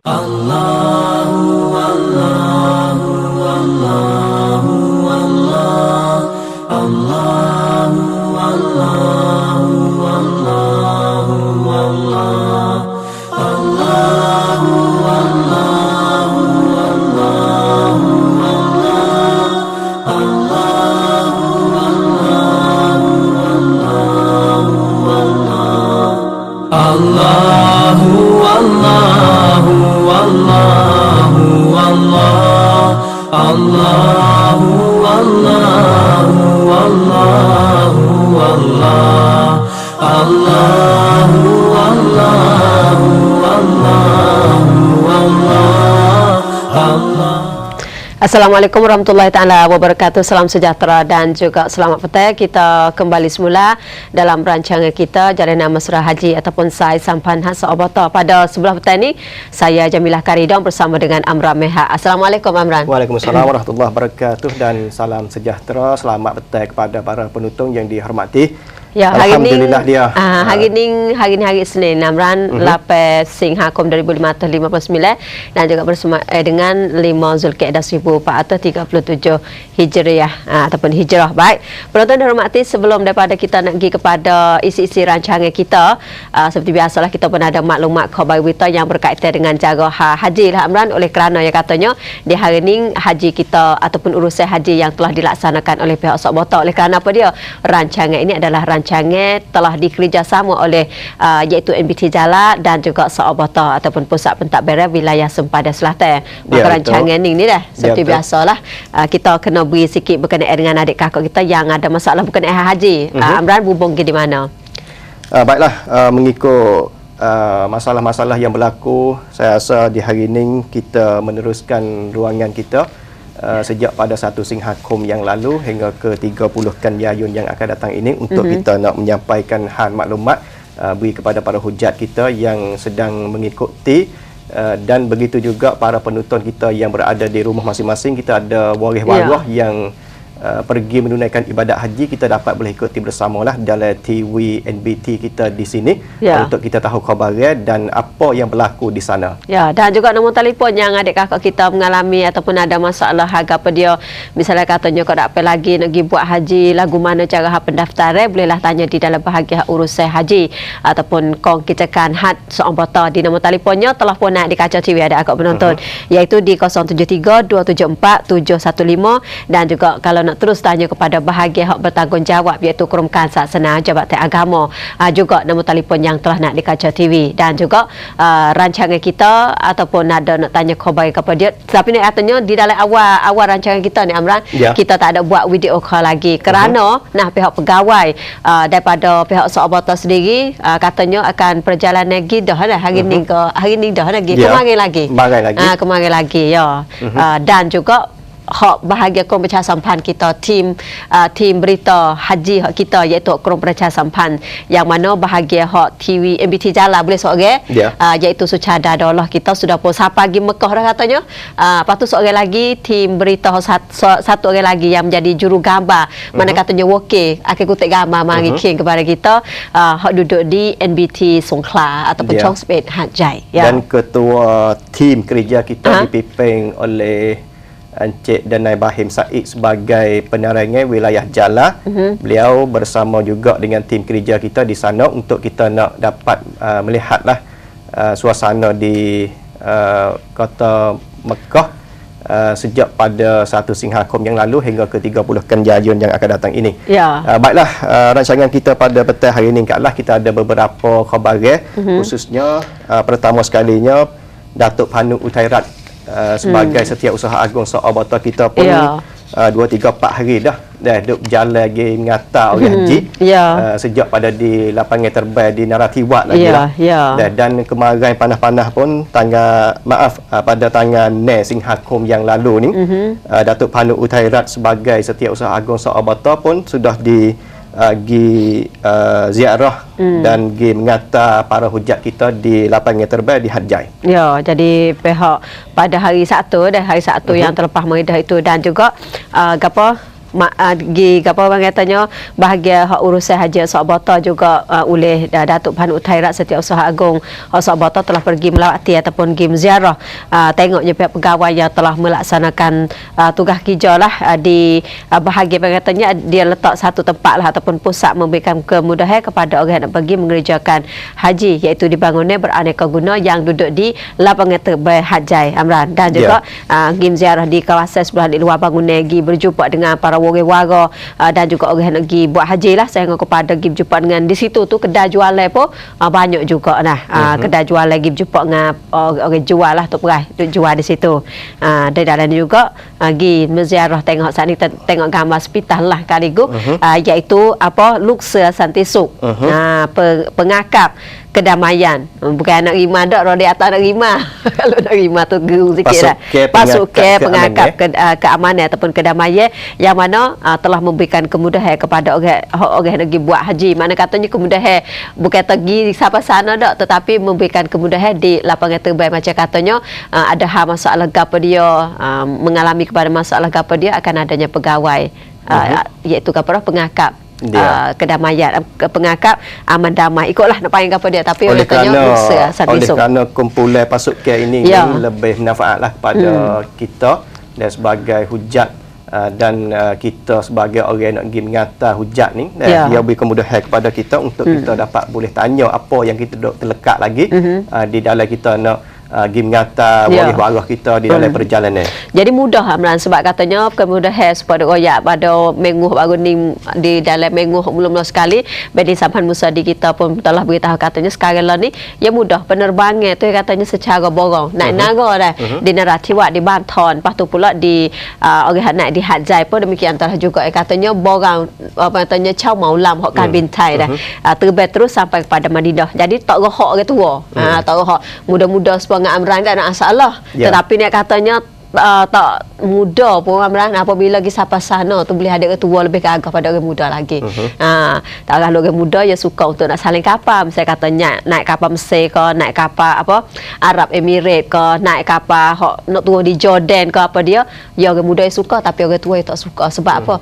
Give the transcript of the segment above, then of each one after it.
Allahu Allahu Allahu Allah Allahu Allahu Allahu Allah Allahu Allahu Allahu Allah Allahu Allahu Allahu Allahu Allahu Allahu Allah Allahu Allahu Allahu Allah Allahu Allahu Allahu Allah. Assalamualaikum warahmatullahi taala wabarakatuh. Salam sejahtera dan juga selamat petang. Kita kembali semula dalam rancangan kita Jalinan Mesra Haji ataupun Sai Sampan Hasa Obata. Pada sebelah petang ini saya Jamilah Karidon bersama dengan Amran Meha. Assalamualaikum Amran. Waalaikumsalam warahmatullahi wabarakatuh dan salam sejahtera. Selamat petang kepada para penonton yang dihormati. Ya, Alhamdulillah hari ini hari Senin, Amran 8 Singhakum 2059 dan juga bersama dengan 5 Zulkaidah 1437 Hijriah ataupun Hijrah. Baik, penonton dihormati, sebelum daripada kita nak pergi kepada isi-isi rancangan kita, seperti biasalah kita pun ada maklumat khabar berita yang berkaitan dengan cara haji lah Amran, oleh kerana yang katanya di hari ini haji kita ataupun urusan haji yang telah dilaksanakan oleh pihak Sabota. Oleh kerana apa dia? Rancangan ini adalah rancangan telah dikerjasama oleh iaitu NBT Jala dan juga Sabota ataupun Pusat Pentadbiran Wilayah Sempadan Selatan. Maka rancangan ini dah seperti biasalah kita kena beri sikit berkenaan dengan adik kakak kita yang ada masalah berkenaan haji. Amran, hubung di mana? Baiklah, mengikut masalah-masalah yang berlaku, saya rasa di hari ini kita meneruskan ruangan kita sejak pada 1 Singhakum yang lalu hingga ke 30 Yayun yang akan datang ini untuk kita nak menyampaikan hal maklumat beri kepada para hujat kita yang sedang mengikuti dan begitu juga para penonton kita yang berada di rumah masing-masing. Kita ada waris-waris yang pergi menunaikan ibadat haji, kita dapat boleh ikuti bersamalah dalam TV NBT kita di sini untuk kita tahu khabarnya dan apa yang berlaku di sana. Ya, dan juga nombor telefon yang adik kakak kita mengalami ataupun ada masalah harga apa dia, misalnya katanya kau tak apa lagi nak pergi buat haji, lagu mana cara pendaftaran, bolehlah tanya di dalam bahagian urusan haji ataupun kong kitakan had seorang bata di nombor telefonnya telah pun nak di kaca TV ada akak penonton, iaitu di 073 274 715 dan juga kalau nak terus tanya kepada bahagian hak bertanggungjawab iaitu Kerumkan Saksana Jabatan Agama, juga nombor telefon yang telah nak di kaca TV dan juga rancangan kita ataupun ada nak tanya khabar kepada dia. Tapi ni katanya di dalam awal rancangan kita ni Amran, kita tak ada buat video call lagi kerana pihak pegawai daripada pihak Sabota sendiri katanya akan perjalanan lagi dah hari ni dah lagi kemarin lagi dan juga hak bahagian Kurung Percaya Sampan kita, tim berita haji hak kita iaitu Kurung Percaya Sampan yang mana bahagian hak TV NBT Jala boleh seorang iaitu Sucada Daulah kita sudah pun sampai pergi Mekah dah katanya. Lepas tu seorang lagi tim berita satu orang lagi yang menjadi juru gambar mana katanya okey akan kutip gambar mari kirim kepada kita hak duduk di NBT Songkhla ataupun Chong Spet Hajai dan ketua tim kerja kita dipimpin oleh Encik Danai Bahim Said sebagai penerangan wilayah Jala. Beliau bersama juga dengan tim kerja kita di sana untuk kita nak dapat melihatlah suasana di kota Mekah sejak pada 1 Singhakum yang lalu hingga ke 30 Yayun yang akan datang ini. Baiklah, rancangan kita pada petang hari ini kita ada beberapa khabar khususnya pertama sekalinya Datuk Panu Utairat sebagai Setiausaha Agung Sabota kita pun 2-3-4 hari dah duduk berjalan lagi mengatar orang haji sejak pada di lapangan terbang di Naratiwak lagi dan kemarin panas-panas pun pada tanggal 6 Singhakum yang lalu ni Datuk Panu Utairat sebagai Setiausaha Agung Sabota pun sudah ziarah dan mengatar para hujat kita di lapangan terbang di Hajai. Jadi pihak pada hari Sabtu yang terlepas meridah itu dan juga gi apa orang katanya bahagia hak urusan haji Sok Bata juga oleh Datuk Panut Khairat Setiausaha Agung Sok Bata telah pergi melawati ataupun pergi ziarah tengoknya pihak pegawai yang telah melaksanakan tugas kerja lah di bahagian katanya dia letak satu tempat lah ataupun pusat memberikan kemudahan kepada orang yang nak pergi mengerjakan haji, iaitu dibangunnya beraneka guna yang duduk di lapangan terbang Hajai Amran, dan juga pergi ziarah di kawasan sebelah di luar bangunan, pergi berjumpa dengan para warga dan juga orang yang nak pergi buat haji lah, sehingga kepada pergi berjumpa dengan di situ tu kedai jualan pun banyak juga nah kedai jualan pergi berjumpa dengan orang jual lah tu perai jual di situ. Dari dalam juga pergi menziarah tengok saat ni tengok gambar hospital lah kaligus iaitu apa Luxor Santisuk pengakap kedamaian, bukan nak rima dak roda atas nak rima. Kalau nak rima tu gerung sikit dah. Pasuk ke pengangkap keamanan ataupun kedamaian yang mana telah memberikan kemudahan kepada orang yang pergi buat haji. Mana katanya kemudahan bukan pergi sampai sana dak, tetapi memberikan kemudahan di lapangan terbang, macam katanya ada hal masalah gapo dia mengalami kepada masalah gapo dia akan adanya pegawai iaitu gapo pengakap kedamaian, pengakap aman damai, ikutlah nak panggil apa dia, tapi oleh kerana kumpulan pasukan ini lebih manfaatlah kepada kita dan sebagai hujat dan kita sebagai orang nak pergi mengata hujat ni dia beri kemudahan kepada kita untuk kita dapat boleh tanya apa yang kita dok terlekat lagi di dalam kita nak pergi mengata waris-waris kita di dalam perjalanan. Jadi mudah Amran, sebab katanya kemudahan supaya royak pada minggu baru ni di dalam minggu mula-mula sekali Bedi Samhan Musadi kita pun telah beritahu katanya sekarang lah ni ya mudah penerbangan tu katanya secara borong naik naga dah di Narathawat, di Banten, lepas tu pula di orang naik di Hajai pun demikian telah juga katanya borang apa katanya Chow Maulam hok kan bintai dah terbang terus sampai kepada Madinah. Jadi tak rohok orang tua tak rohok muda-muda sepang Amran tak ada masalah, tetapi dia katanya tak muda pun Amran apabila pergi sampai sana tu boleh ada orang tua lebih gagah pada orang muda lagi. Tak kalau orang muda ya suka untuk nak saling kapal, misalnya katanya naik kapal Mesir ke, naik kapal apa Arab Emirates ke, naik kapal nak turun di Jordan ke apa dia, ya orang muda yang suka, tapi orang tua yang tak suka. Sebab apa?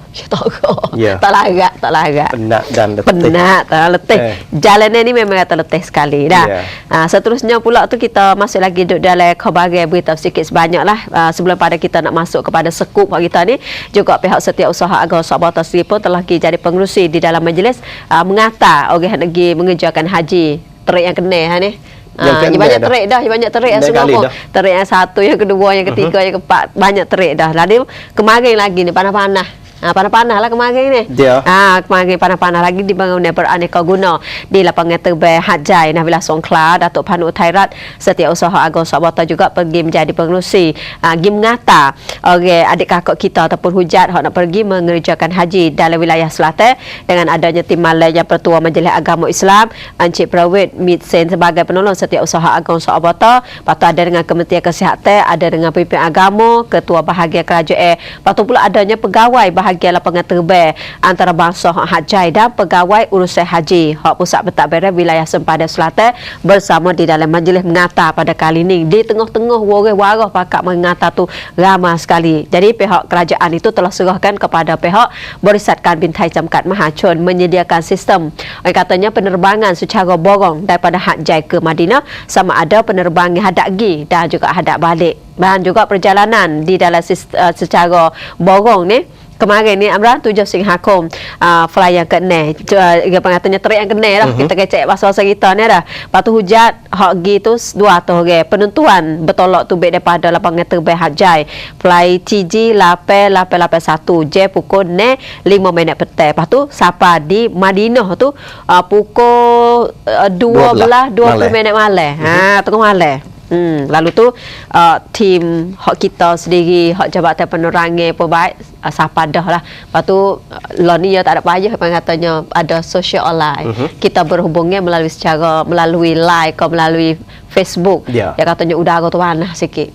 Ya tak larat penat dan letih. Letih. Jalanan ni memang kata letih sekali dah. Seterusnya pula tu kita masuk lagi duduk dalam khabar berita sikit sebanyaklah. Sebelum pada kita nak masuk kepada sekup kita ni, juga pihak Setiausaha Agung Sok Bata sendiri pun telah jadi pengerusi di dalam majlis mengata orang yang pergi mengerjakan haji. Terik yang kena ni banyak terik dah, banyak terik semua. Terik yang satu, yang kedua, yang ketiga, yang keempat, banyak terik dah. Lalu kemarin lagi ni panas-panas. Panas-panas lah kemarin ni. Kemarin panas-panas lagi dibangunnya beraneka guna di lapangan terbang Hajai Nabila Songkla. Datuk Panut Khairat Setiausaha Agung Sok Bata juga pergi menjadi pengerusi pergi mengata adik kakak kita ataupun hujat nak pergi mengerjakan haji dalam wilayah selatan dengan adanya tim malai yang Pertua Majlis Agama Islam Encik Prawit Mitsen sebagai penolong Setiausaha Agung Sok Bata. Lepas tu ada dengan Kementerian Kesihatan, ada dengan pemimpin agama, ketua bahagian kerajaan. Lepas tu pula adanya pegawai bahagian lapangan terbang antarabangsa Hajai dan pegawai urusan haji hak pusat pentadbiran wilayah sempadan selatan bersama di dalam majlis mengata pada kali ini. Di tengah-tengah waris-waris pakak mengata tu ramai sekali. Jadi pihak kerajaan itu telah serahkan kepada pihak Berisatkan Bintai Jamkat Mahachun menyediakan sistem katanya penerbangan secara borong daripada Hajai ke Madinah, sama ada penerbangan hadap pergi dan juga hadap balik, dan juga perjalanan di dalam secara borong ni. Kemarin ni Amran 7 Singhakum fly yang kena pengatanya terik yang kena lah. Kita kecek bahasa kita ni dah. Lepas tu hujat hak gi tu 200 orang. Penentuan bertolak tu baik daripada lapangan terbang Hajai fly TG 8881 J pukul 5 minit petang. Lepas tu sampai di Madinah tu pukul 12:20 minit malam. Tengah malam. Lalu tu tim hak kita sendiri, hak Jabatan Penerangan pun baik siapa dah lah. Lepas tu lah ni ya tak ada payah katanya ada social online. Kita berhubungnya melalui like atau melalui Facebook. Ya katanya udara tu panas sikit.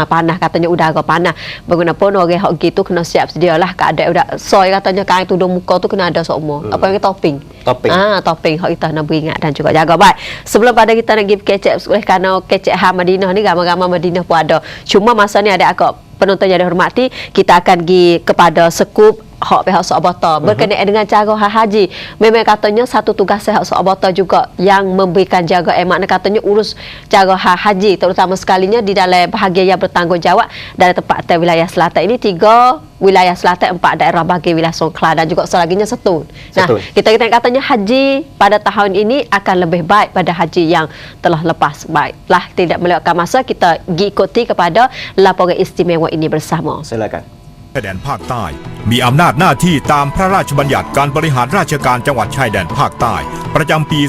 Panas katanya udara panas. Bagaimanapun orang hak gitu kena siap sedialah keadaan udah soy katanya kain tudung muka tu kena ada semua. Apa yang topping. Topping hak kita nak beringat dan juga jaga baik. Sebelum pada kita nak pergi kecek oleh kerana kecek Madinah ni ramai-ramai Madinah pun ada. Cuma masa ni ada akak penonton yang dihormati, kita akan pergi kepada sekup hak pihak Soabata berkenaan dengan cara haji. Memang katanya satu tugas hak Soabata juga yang memberikan jaga makna katanya urus cara haji terutama sekalinya di dalam bahagian yang bertanggungjawab dari tempat wilayah selatan ini 3 wilayah selatan, 4 daerah bagi wilayah Songkhla dan juga selaginya Setun. Nah, kita katanya haji pada tahun ini akan lebih baik pada haji yang telah lepas. Baiklah, tidak melewatkan masa, kita ikuti kepada laporan istimewa ini bersama. Silakan. ชายแดนภาคใต้มีอำนาจหน้าที่ตามพระราชบัญญัติการบริหารราชการจังหวัดชายแดนภาคใต้ประจำปี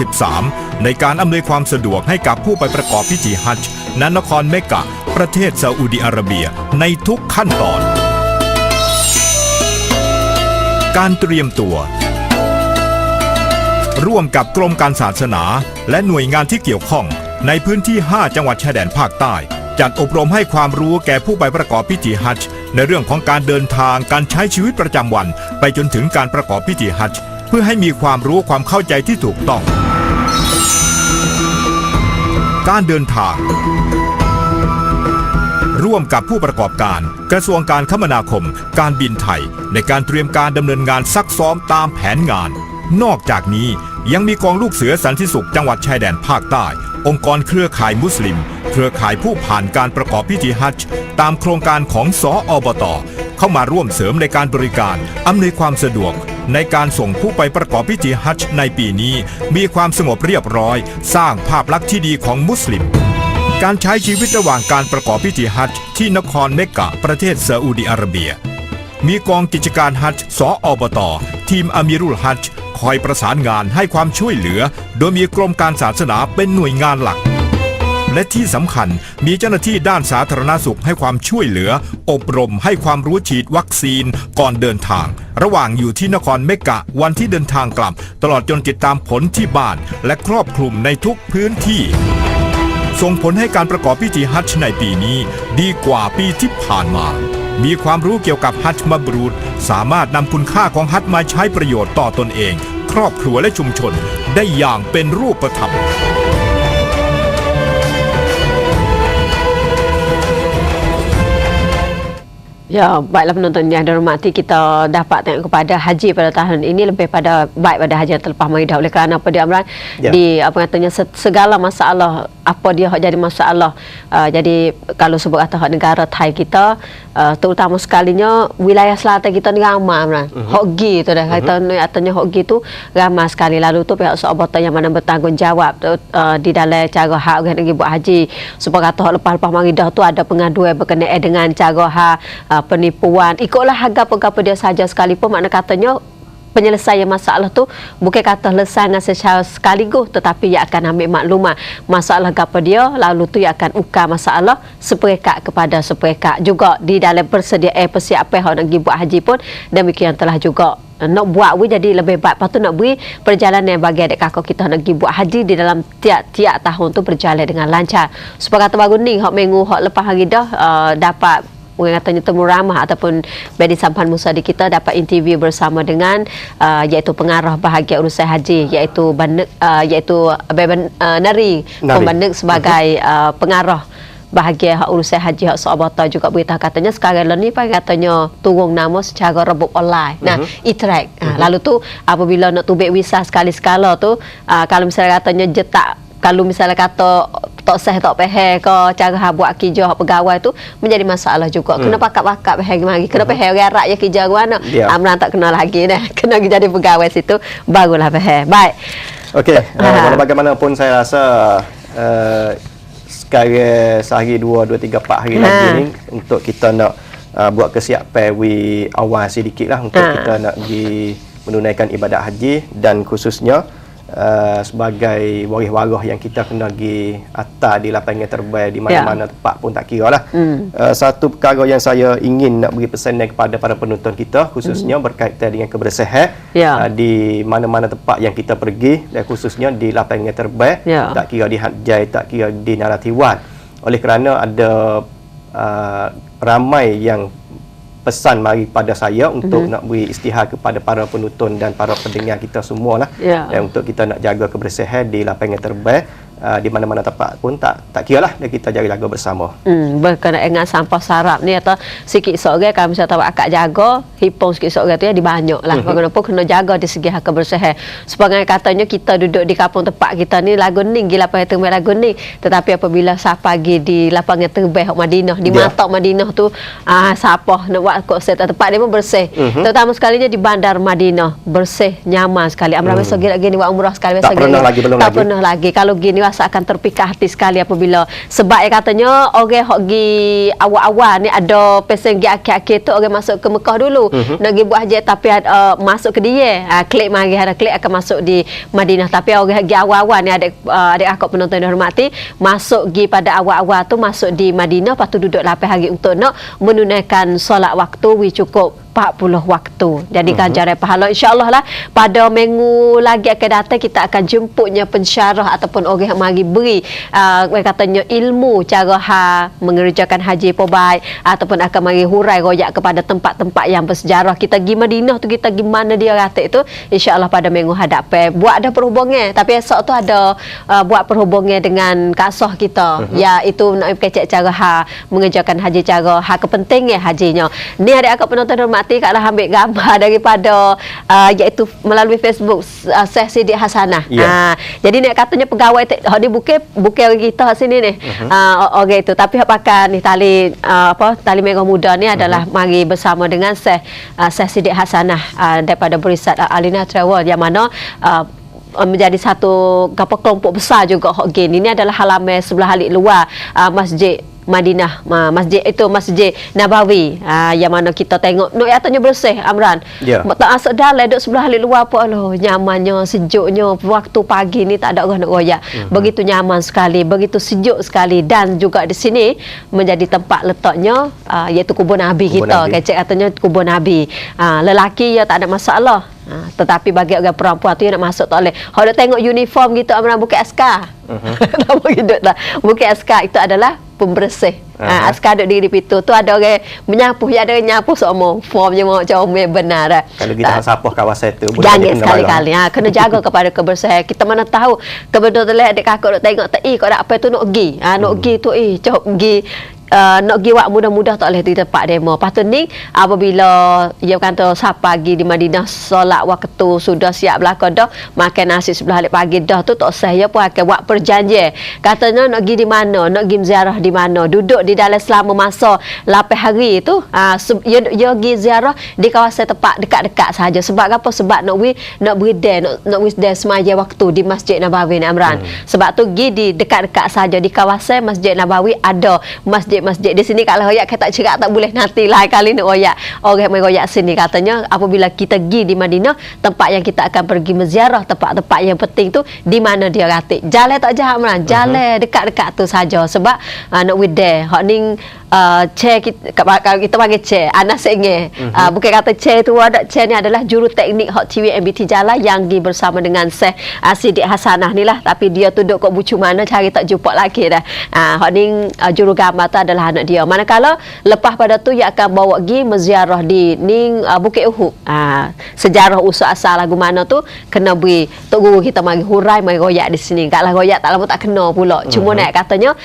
2553 ในการอำนวยความสะดวกให้กับผู้ไปประกอบพิธีฮัจญ์ณนครเมกกะประเทศซาอุดิอาระเบียในทุกขั้นตอน การเตรียมตัวร่วมกับกรมการศาสนาและหน่วยงานที่เกี่ยวข้องในพื้นที่ 5 จังหวัดชายแดนภาคใต้จัดอบรมให้ความรู้แก่ผู้ไปประกอบพิธีฮัจญ์ในเรื่องของการเดินทางการใช้ชีวิตประจำวันไปจนถึงการประกอบพิธีฮัจญ์เพื่อให้มีความรู้ความเข้าใจที่ถูกต้องการเดินทางร่วมกับผู้ประกอบการกระทรวงการคมนาคมการบินไทยในการเตรียมการดำเนินงานซักซ้อมตามแผนงานนอกจากนี้ยังมีกองลูกเสือสันติสุขจังหวัดชายแดนภาคใต้องค์กรเครือข่ายมุสลิมเครือข่ายผู้ผ่านการประกอบพิธีฮัจญ์ตามโครงการของสอบต.เข้ามาร่วมเสริมในการบริการอำนวยความสะดวกในการส่งผู้ไปประกอบพิธีฮัจญ์ในปีนี้มีความสงบเรียบร้อยสร้างภาพลักษณ์ที่ดีของมุสลิมการใช้ชีวิตระหว่างการประกอบพิธีฮัจญ์ที่นครเมกกะประเทศซาอุดิอาระเบียมีกองกิจการฮัจญ์สอบต.ทีมอามีรุลฮัจญ์คอยประสานงานให้ความช่วยเหลือโดยมีกรมการศาสนาเป็นหน่วยงานหลักและที่สำคัญมีเจ้าหน้าที่ด้านสาธารณสุขให้ความช่วยเหลืออบรมให้ความรู้ฉีดวัคซีนก่อนเดินทางระหว่างอยู่ที่นครเมกกะวันที่เดินทางกลับตลอดจนติดตามผลที่บ้านและครอบคลุมในทุกพื้นที่ส่งผลให้การประกอบพิธีฮัจญ์ในปีนี้ดีกว่าปีที่ผ่านมามีความรู้เกี่ยวกับฮัจญ์มับรูรสามารถนำคุณค่าของฮัจญ์มาใช้ประโยชน์ต่อตนเองครอบครัวและชุมชนได้อย่างเป็นรูปธรรมYa, baiklah penonton yang dihormati, kita dapat tengok kepada haji pada tahun ini lebih pada baik pada haji yang terlepas mari dah oleh kerana apa dia Amran di apa katanya segala masalah apa dia jadi masalah jadi kalau sebut kata negara Thai kita terutama sekalinya wilayah selatan kita ni ramai Amran hoki tu dah kata katanya hoki tu ramai sekali lalu tu pihak Soabata yang mana bertanggungjawab di dalam cara hak orang buat haji supaya kata lepas-lepas mari dah tu ada pengaduan berkenaan dengan cara hak penipuan ikutlah harga apa dia saja sekalipun makna katanya penyelesaian masalah tu bukan kata lesangan secara sekaligus tetapi ia akan ambil maklumat masalah apa dia lalu tu ia akan ukar masalah seperekat kepada seperekat juga di dalam persiapan orang nak buat haji pun demikian telah juga nak buat jadi lebih baik patut nak beri perjalanan bagi adik kakak kita nak pergi buat haji di dalam tiap tahun tu berjalan dengan lancar supaya kata baru ni hak minggu hak lepas hari dah dapat orang katanya temu ramah ataupun Bedi Sampan Musadi kita dapat interview bersama dengan iaitu pengarah bahagian urusan haji iaitu Nari Pembanek sebagai pengarah bahagian urusan haji hak Soabata juga beritahu katanya sekarang ni katanya turun nama secara rebuk online. Nah, e-track. Lalu tu apabila nak tubik visa sekali-sekala tu kalau misalnya katanya jetak kalau misalnya kata tak sah tak pahal ke cara buat kerja pegawai tu menjadi masalah juga. Kena pakat-pakat pahal mari. Kena pahal garak ya kerja mana. Amran tak kenal lagi dah. Kena jadi pegawai situ barulah pahal. Baik. Okey, bagaimanapun saya rasa sekarang sehari 2 3 4 hari lagi ni untuk kita nak buat kesiapan awal sedikitlah untuk kita nak pergi menunaikan ibadat haji dan khususnya sebagai waris-waris yang kita kena pergi atas di lapangan terbang di mana-mana tempat pun tak kira lah. Satu perkara yang saya ingin nak beri pesanan kepada para penonton kita khususnya berkaitan dengan kebersihan di mana-mana tempat yang kita pergi dan khususnya di lapangan terbang tak kira di Hatjai, tak kira di Naratiwan. Oleh kerana ada ramai yang pesan mari pada saya untuk nak beri istihar kepada para penonton dan para pendengar kita semua lah untuk kita nak jaga kebersihan di lapangan terbang di mana-mana tempat pun tak kira lah kita jaga bersama. Berkenaan dengan sampah sarap ni atau sikit seorang kalau misalnya tahu akak jaga hipong sikit seorang tu ya dibanyak lah. Bagaimanapun kena jaga di segi kebersihan. Sebagai katanya kita duduk di kampung tempat kita ni lagu ni gila pada tempat lagu ni, tetapi apabila sah pagi di lapangan terbeh Madinah di Matok Madinah tu sapah nak buat konsert tempat dia pun bersih. Terutama sekalinya di bandar Madinah bersih nyaman sekali. Amran besok gini buat umrah sekali tak pernah lagi pernah lagi. Kalau gini rasa akan terpikat hati sekali apabila sebab yang katanya orang hok gi awal-awal ni ada pesen gi akhir-akhir tu orang masuk ke Mekah dulu nak gi buat haji tapi masuk ke dia klik mari ada klik akan masuk di Madinah, tapi orang gi awal-awal ni adik akak penonton yang hormati masuk gi pada awal-awal tu masuk di Madinah, lepas tu duduk 8 hari untuk nak menunaikan solat waktu cukup 40 waktu. Jadi ganjaran pahala insya-Allah lah pada minggu lagi akan datang kita akan jemputnya pensyarah ataupun orang yang mari beri katanya ilmu cara mengerjakan haji pobai ataupun akan mari hurai royak kepada tempat-tempat yang bersejarah. Kita pergi Madinah tu, kita pergi mana dia ratik tu insya-Allah pada minggu hadapan buat ada perhubungan, tapi esok tu ada buat perhubungan dengan kasah kita iaitu nak kecek cara mengerjakan haji cara kepentingan hajinya. Ni adik akak penonton hormat Kak dah ambil gambar daripada iaitu melalui Facebook Syekh Siddiq Hasanah. Jadi ni katanya pegawai ni bukan orang kita sini ni. Orang itu tapi pakai ni tali tali merah muda ni adalah mari bersama dengan Syekh Siddiq Hasanah daripada Berisat Alina Travel yang mana menjadi satu kelompok besar juga hok gini. Ini adalah halaman sebelah halik luar Masjid Madinah, masjid itu Masjid Nabawi yang mana kita tengok no katanya bersih Amran. Tak asal dalam duduk sebelah halik luar apa nyamannya, sejuknya waktu pagi ni tak ada orang nak royak. Begitu nyaman sekali, begitu sejuk sekali dan juga di sini menjadi tempat letaknya iaitu kubur Nabi kita. Kecek katanya kubur Nabi. Lelaki ya tak ada masalah. Tetapi bagi orang perempuan tu yang nak masuk tak boleh. Kalau tengok uniform gitu Amran bukan askar. Tak begitu lah. Bukan askar, itu adalah pembersih. Askar duduk di pintu tu ada orang menyapu, ada orang nyapu semua. Formnya macam benar. Kalau kita sapah kawasan tu jangan sekali-kali. Kena jaga kepada kebersihan. Kita mana tahu kebetulan adik kakak nak tengok tak kau nak apa tu nak pergi. Nak pergi tu cok pergi nak pergi wak mudah-mudah tak boleh di tempat demo. Lepas tu ni apabila dia kata sah pagi di Madinah solat waktu sudah siap belakang dah makan nasi sebelah halik pagi dah tu tak sah ya pun akan buat perjanjian. Katanya nak pergi di mana, nak pergi ziarah di mana, duduk di dalam selama masa 8 hari tu dia pergi ziarah di kawasan tempat dekat-dekat saja. Sebab apa? Sebab nak beri semaya waktu di Masjid Nabawi ni Amran. Sebab tu pergi di dekat-dekat saja di kawasan Masjid Nabawi ada masjid di sini kalau royak kita tak cerak tak boleh nanti lah kali nak royak orang main royak sini. Katanya apabila kita pergi di Madinah tempat yang kita akan pergi menziarah tempat-tempat yang penting tu di mana dia ratik jalan tak jahat Amran, jalan dekat-dekat tu saja sebab nak with there hak ning chair kalau kita panggil chair anak senge bukan kata chair tu ada chair ni adalah juru teknik hak TV MBT Jala yang pergi bersama dengan Syekh Siddiq Hasanah ni lah, tapi dia tu duduk kat bucu mana cari tak jumpa lagi dah. Hak ning juru gambar tu adalah anak dia. Manakala lepas pada tu ia akan bawa pergi menziarah di ning Bukit Uhud. Sejarah usul asal lagu mana tu kena beri tok guru kita mari hurai mari royak di sini. Kalau royak tak lama tak kena pula. Cuma nak katanya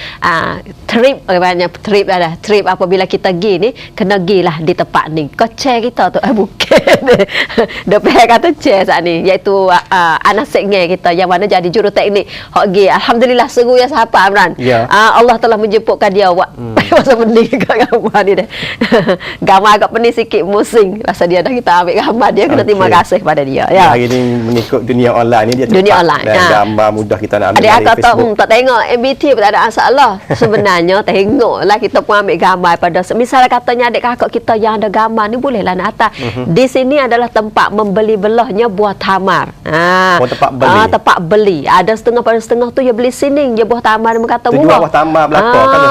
trip banyak trip dah. Trip apabila kita pergi ni kena gilah di tempat ni. Kau chair kita tu bukan. Depan kata chair saat ni iaitu anak seknya kita yang mana jadi juru teknik hok gi. Alhamdulillah seru ya sahabat Amran. Allah telah menjemputkan dia masa pening kat gambar ni dah. Gambar agak pening sikit musing. Rasa dia dah kita ambil gambar dia kena terima kasih pada dia. Ya. Hari ni mengikut dunia online ni dia cepat. Dunia online. Dan gambar mudah kita nak ambil dari Facebook. tak tengok MBT pun tak ada masalah. Sebenarnya tengoklah kita pun ambil gambar pada misalnya katanya adik kakak kita yang ada gambar ni bolehlah nak atas. Di sini adalah tempat membeli belahnya buah tamar. Tempat beli. Ada setengah pada setengah tu dia beli sini dia buah tamar dia kata murah. Buah tamar belakang kan.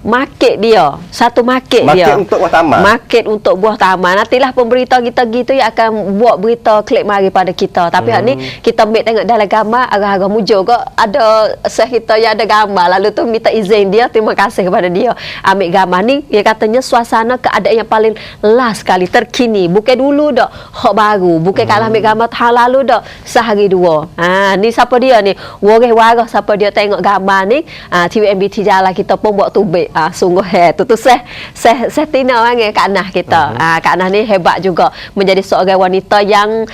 Market dia. Satu market dia. Market untuk buah tamar. Market untuk buah tamar. Nantilah pemberita kita gitu yang akan buat berita klik mari pada kita. Tapi ni kita ambil tengok dalam gambar agak-agak mujur kok ada Syekh kita yang ada gambar lalu tu minta izin dia terima kasih kepada dia ambil ambil gambar ni, dia katanya suasana keadaan yang paling last sekali, terkini. Bukan dulu dak, hak baru. Bukan kalau ambil gambar tahun lalu dak, sehari dua. Ni siapa dia ni? Warah siapa dia tengok gambar ni? TVMBT Jala kita pun buat tubik. Sungguh tu Seh Tina orang Kak Nah kita. Kak Nah ni hebat juga, menjadi seorang wanita yang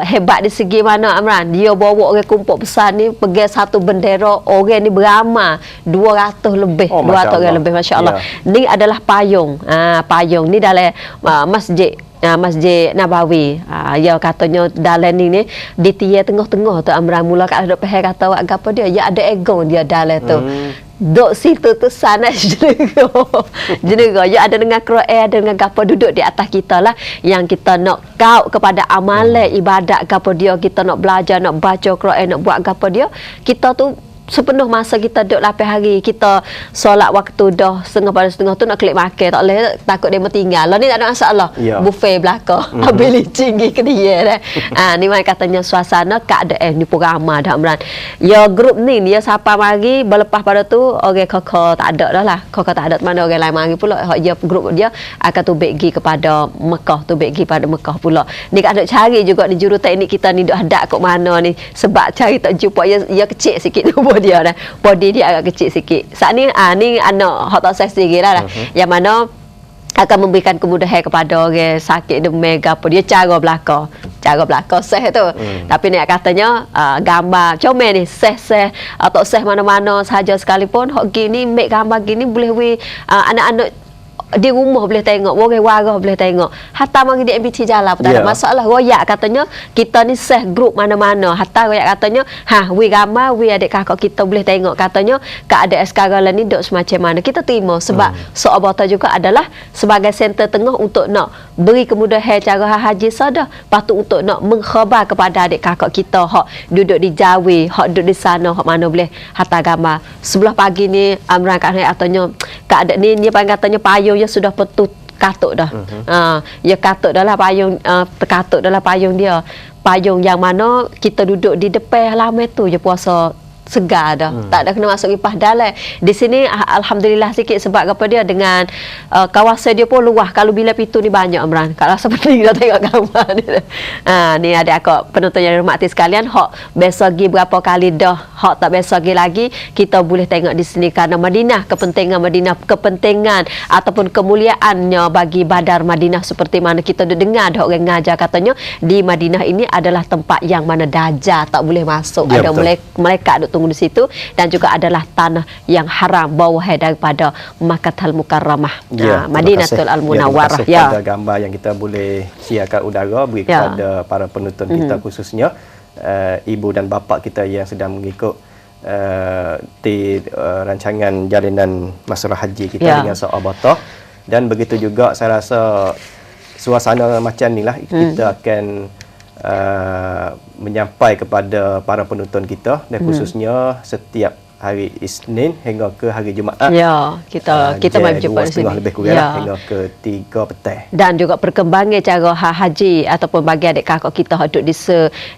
hebat di segi mana, Amran? Dia bawa orang kumpul besar ni pergi satu bendera, orang ni beramai 200 lebih, 200 orang lebih, masya-Allah. Ni adalah payung. Payung ni dalam masjid Nabawi. Ya katanya dalam ni di tiang tengah-tengah tu, Amran. Mula kat ada pihak kata awak apa dia, ya ada egon dia dalam tu. Duk situ tu sana jenega. Ya ada dengan Quran, ada dengan gapo duduk di atas kita lah, yang kita nak kau kepada amalan ibadat gapo dia, kita nak belajar, nak baca Quran, nak buat gapo dia, kita tu sepenuh masa kita duduk 8 hari, kita solat waktu dah setengah tu nak klik makan, tak boleh, takut dia tinggal. Lah ni tak ada masalah. Buffet belakang. Habis licin pergi ke dia dah. Ni mai katanya suasana keadaan ni pun ramai dah, Amran. Ya grup ni dia siapa mari berlepas pada tu orang kakak tak ada dah lah. Kakak tak ada mana orang lain mari pula. Ya grup dia akan tubik pergi kepada Mekah, tubik pergi pada Mekah pula. Ni kan nak cari juga di juruteknik kita ni duk hadap kat mana ni, sebab cari tak jumpa. Ya kecil sikit tu dia dah. Body dia agak kecil sikit. Saat ni ni anak hot tak segi lah. Yang mana akan memberikan kemudahan kepada orang sakit demam apa dia cara belakang seh tu. Tapi ni katanya gambar comel ni seh atau seh mana-mana sahaja sekalipun hok gini make gambar gini boleh anak-anak di rumah boleh tengok, orang warah boleh tengok. Hatta mari di MBT Jala pun tak ada masalah. Royak katanya kita ni seh grup mana-mana. Hatta royak katanya, we gambar, we adik kakak kita boleh tengok. Katanya keadaan sekarang ni duk semacam mana. Kita terima sebab Soabata juga adalah sebagai center tengah untuk nak beri kemudahan cara haji sadah. Patut untuk nak mengkhabar kepada adik kakak kita hak duduk di Jawi, hak duduk di sana, hak mana boleh hatta gambar. Sebelah pagi ni Amran katanya keadaan ni dia panggil katanya payung sudah petut katuk dah. Ya katuk dah lah payung, terkatuk dah lah payung dia. Payung yang mana kita duduk di depan halaman tu je puasa segar dah. Tak ada kena masuk kipas dalam. Di sini alhamdulillah sikit sebab apa dia dengan kawasan dia pun luas. Kalau bila pintu ni banyak, Amran. Kalau seperti kita tengok gambar ni. Ni ada akak penonton yang dirahmati sekalian, hak besok pergi berapa kali dah, hak tak besok pergi lagi, kita boleh tengok di sini kerana Madinah, kepentingan ataupun kemuliaannya bagi Badar Madinah seperti mana kita dengar ada orang ngajar katanya di Madinah ini adalah tempat yang mana dajjal tak boleh masuk. Ada malaikat duk tunggu di situ, dan juga adalah tanah yang haram bawah daripada Makkatul Mukarramah, Madinatul Al-Munawwarah. Ya, ada gambar yang kita boleh siarkan udara bagi kepada para penonton kita, khususnya ibu dan bapa kita yang sedang mengikut di rancangan jalinan masalah haji kita dengan Soabata. Dan begitu juga saya rasa suasana macam inilah kita akan menyampai kepada para penonton kita, dan khususnya setiap hari Isnin hingga ke hari Jumaat. Ya, kita mai berjumpa di sini. Lebih kurang hingga ke 3 petang. Dan juga perkembangan cara haji ataupun bagi adik kakak kita duduk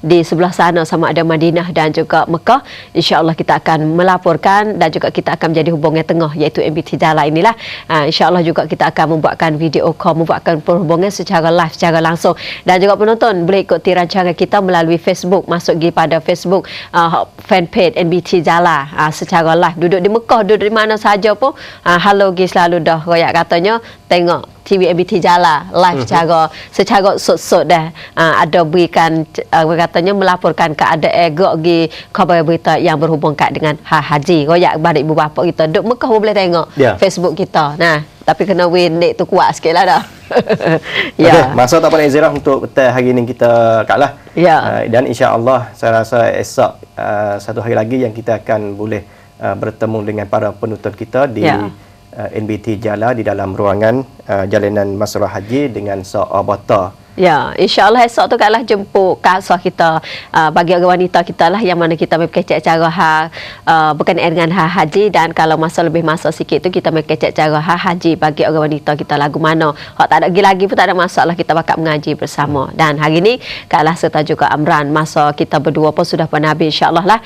di sebelah sana sama ada Madinah dan juga Mekah, insya-Allah kita akan melaporkan dan juga kita akan menjadi hubungan tengah iaitu MBT Jala inilah. Insya-Allah juga kita akan membuatkan video call, membuatkan perhubungan secara live, secara langsung, dan juga penonton boleh ikuti rancangan kita melalui Facebook, masuk pergi pada Facebook fanpage MBT Jala secara live, duduk di Mekah, duduk di mana saja pun halo guys, selalu dah royak katanya tengok TV MBT Jala live secara sot-sot dah. Ada berikan katanya melaporkan keadaan gi khabar berita yang berhubung dengan haji. Royak kepada ibu bapa kita duduk Mekah pun boleh tengok Facebook kita. Nah, tapi kena win tu kuat sikit lah dah. Okay, masa tak pandai Zirah untuk petang hari ni kita kalah. Dan insya-Allah saya rasa esok satu hari lagi yang kita akan boleh bertemu dengan para penonton kita di NBT Jala di dalam ruangan jalinan masalah haji dengan Soabata Ya, insya-Allah esok tu kalah jemput kasah kita bagi orang wanita kita lah yang mana kita mengkecek cara berkenaan dengan haji, dan kalau lebih masa sikit tu kita mengkecek cara haji bagi orang wanita kita lagu mana. Hak tak ada lagi pun tak ada masalah, kita bakal mengaji bersama. Dan hari ni kalah serta juga Amran, masa kita berdua pun sudah pun habis, insya-Allah lah.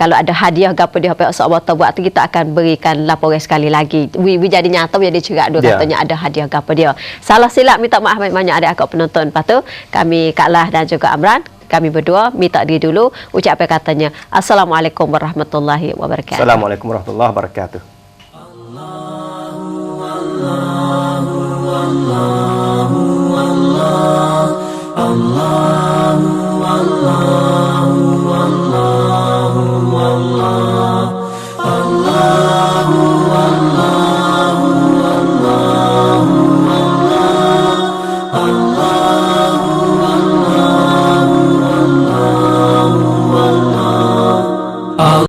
Kalau ada hadiah gapo dia pihak Allah buat tu kita akan berikan laporan sekali lagi. Jadi nyata jadi cerak dua katanya ada hadiah gapo dia. Salah silap minta maaf banyak ada akak penonton. Lepas tu kami Kak Lah dan juga Amran, kami berdua minta diri dulu ucap katanya Assalamualaikum warahmatullahi wabarakatuh. Assalamualaikum warahmatullahi wabarakatuh. Allah